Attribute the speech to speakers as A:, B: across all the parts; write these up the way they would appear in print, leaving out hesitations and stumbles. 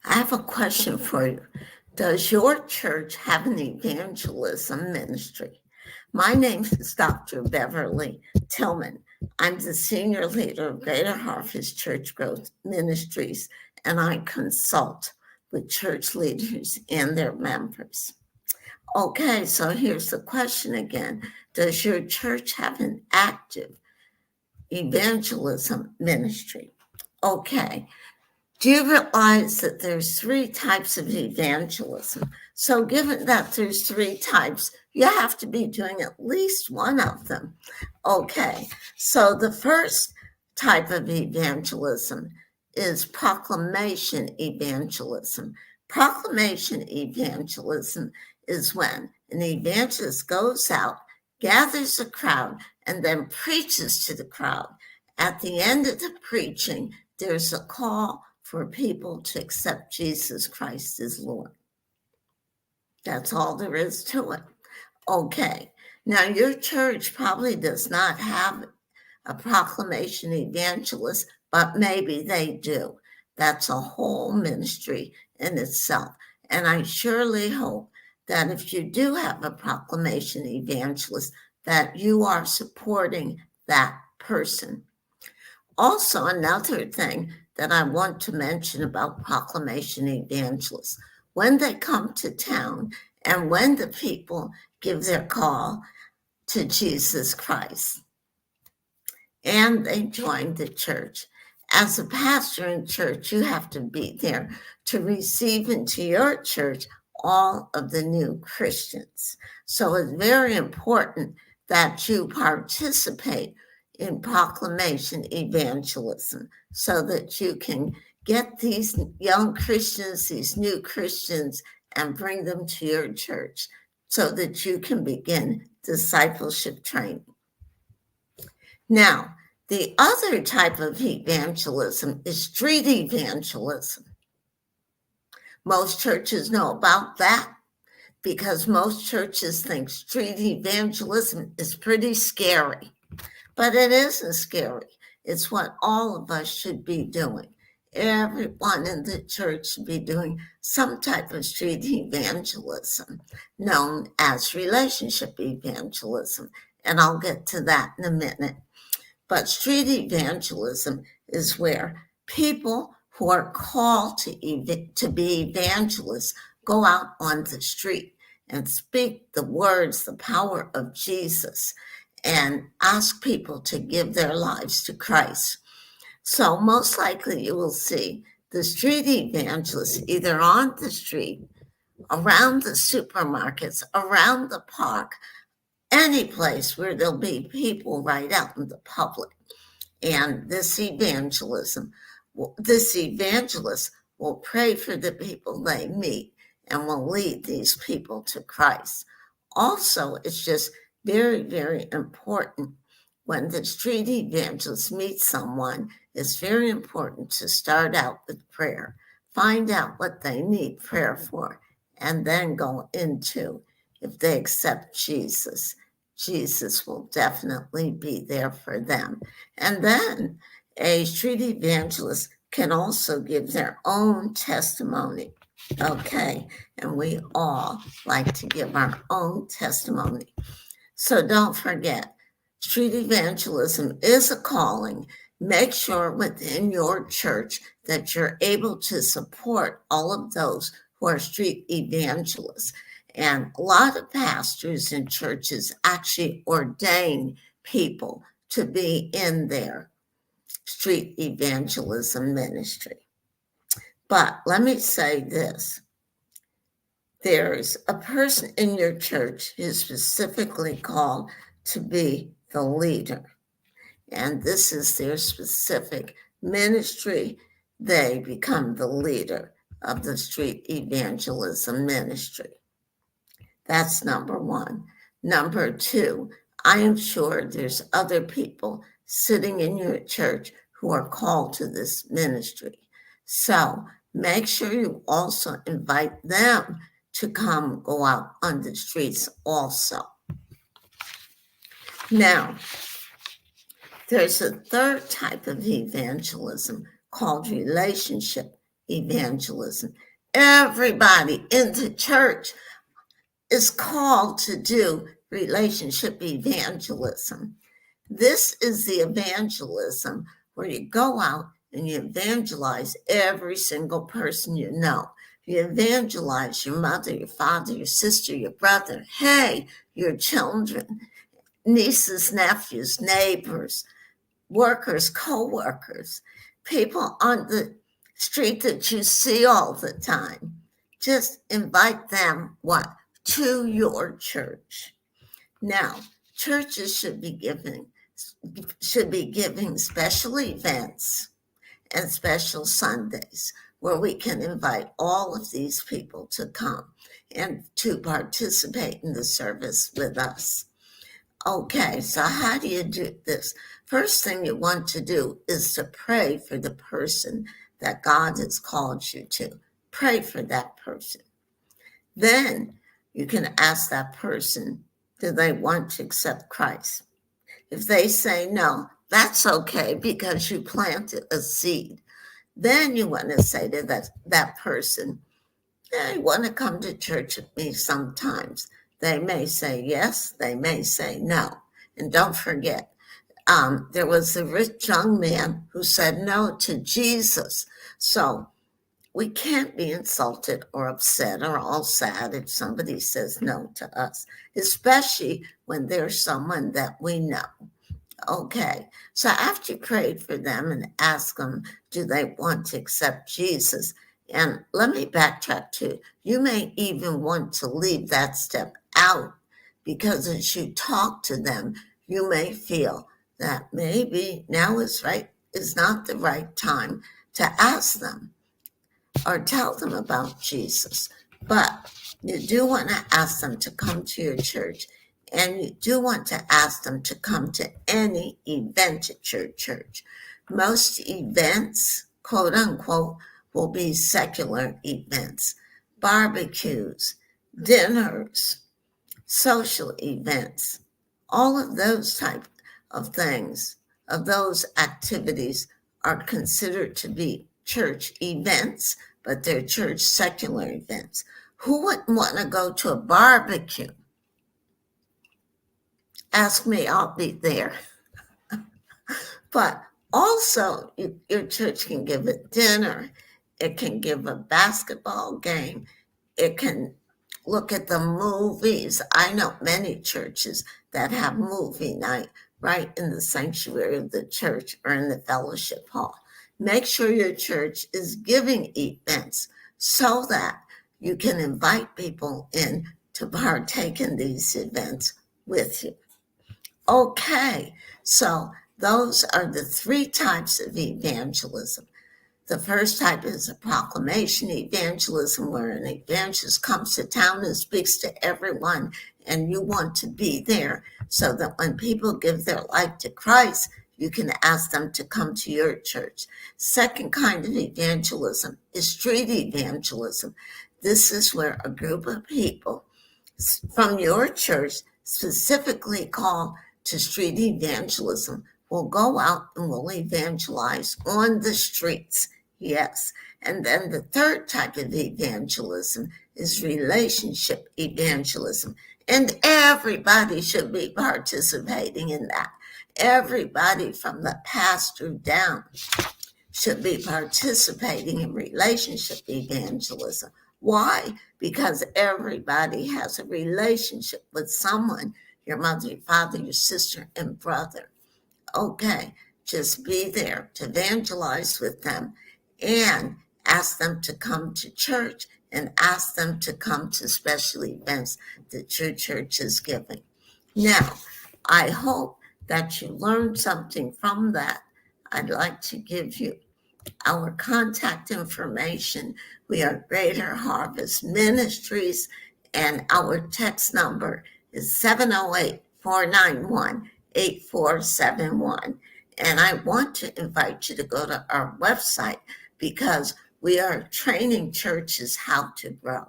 A: I have a question for you. Does your church have an evangelism ministry? My name is Dr. Beverly Tillman. I'm the senior leader of Greater Harvest Church Growth Ministries, and I consult with church leaders and their members. Okay, so here's the question again. Does your church have an active evangelism ministry? Okay, do you realize that there's three types of evangelism? So given that there's three types, you have to be doing at least one of them. Okay, so the first type of evangelism is proclamation evangelism. Proclamation evangelism is when an evangelist goes out, gathers a crowd, and then preaches to the crowd. At the end of the preaching, there's a call for people to accept Jesus Christ as Lord. That's all there is to it. Okay, now your church probably does not have a proclamation evangelist, but maybe they do. That's a whole ministry in itself. And I surely hope that if you do have a proclamation evangelist, that you are supporting that person. Also, another thing that I want to mention about proclamation evangelists, when they come to town and when the people give their call to Jesus Christ and they join the church, as a pastor in church, you have to be there to receive into your church all of the new Christians. So it's very important that you participate in proclamation evangelism so that you can get these young Christians, these new Christians, and bring them to your church so that you can begin discipleship training. Now, the other type of evangelism is street evangelism. Most churches know about that because most churches think street evangelism is pretty scary. But it isn't scary. It's what all of us should be doing. Everyone in the church should be doing some type of street evangelism known as relationship evangelism. And I'll get to that in a minute. But street evangelism is where people who are called to be evangelists go out on the street and speak the words, the power of Jesus, and ask people to give their lives to Christ. So most likely you will see the street evangelists either on the street, around the supermarkets, around the park, any place where there'll be people right out in the public. And this evangelist will pray for the people they meet and will lead these people to Christ. Also, it's just very, very important when the street evangelist meets someone, it's very important to start out with prayer. Find out what they need prayer for, and then go into if they accept Jesus. Jesus will definitely be there for them. And then a street evangelist can also give their own testimony. Okay, and we all like to give our own testimony. So don't forget, street evangelism is a calling. Make sure within your church that you're able to support all of those who are street evangelists. And a lot of pastors and churches actually ordain people to be in their street evangelism ministry. But let me say this. There's a person in your church who's specifically called to be the leader. And this is their specific ministry. They become the leader of the street evangelism ministry. That's number one. Number two, I am sure there's other people sitting in your church who are called to this ministry. So make sure you also invite them to come go out on the streets also. Now, there's a third type of evangelism called relationship evangelism. Everybody in the church is called to do relationship evangelism. This is the evangelism where you go out and you evangelize every single person you know. You evangelize your mother, your father, your sister, your brother, hey, your children, nieces, nephews, neighbors, workers, co-workers, people on the street that you see all the time. Just invite them, what? To your church. Now, churches should be giving special events and special Sundays where we can invite all of these people to come and to participate in the service with us. Okay, so how do you do this? First thing you want to do is to pray for the person that God has called you to. Pray for that person. Then you can ask that person, do they want to accept Christ? If they say no, that's okay because you planted a seed. Then you want to say to that person, they want to come to church with me sometimes. They may say yes, they may say no. And don't forget, there was a rich young man who said no to Jesus. So we can't be insulted or upset or all sad if somebody says no to us, especially when there's someone that we know. Okay, so after you prayed for them and asked them, do they want to accept Jesus? And let me backtrack too. You may even want to leave that step out because as you talk to them, you may feel that maybe now is not the right time to ask them or tell them about Jesus. But you do want to ask them to come to your church, and you do want to ask them to come to any event at your church. Most events, quote unquote, will be secular events, barbecues, dinners, social events, all of those type of things, of those activities are considered to be church events, but they're church secular events. Who wouldn't want to go to a barbecue? Ask me, I'll be there. But also, your church can give a dinner. It can give a basketball game. It can look at the movies. I know many churches that have movie night right in the sanctuary of the church or in the fellowship hall. Make sure your church is giving events so that you can invite people in to partake in these events with you. Okay, so those are the three types of evangelism. The first type is a proclamation evangelism, where an evangelist comes to town and speaks to everyone, and you want to be there so that when people give their life to Christ, you can ask them to come to your church. Second kind of evangelism is street evangelism. This is where a group of people from your church, specifically called to street evangelism, will go out and will evangelize on the streets. Yes. And then the third type of evangelism is relationship evangelism. And everybody should be participating in that. Everybody from the pastor down should be participating in relationship evangelism. Why? Because everybody has a relationship with someone, your mother, your father, your sister, and brother. Okay, just be there to evangelize with them and ask them to come to church and ask them to come to special events that your church is giving. Now, I hope that you learned something from that. I'd like to give you our contact information. We are Greater Harvest Ministries, and our text number is 708-491-8471. And I want to invite you to go to our website because we are training churches how to grow.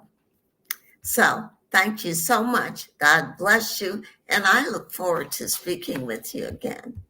A: So thank you so much. God bless you. And I look forward to speaking with you again.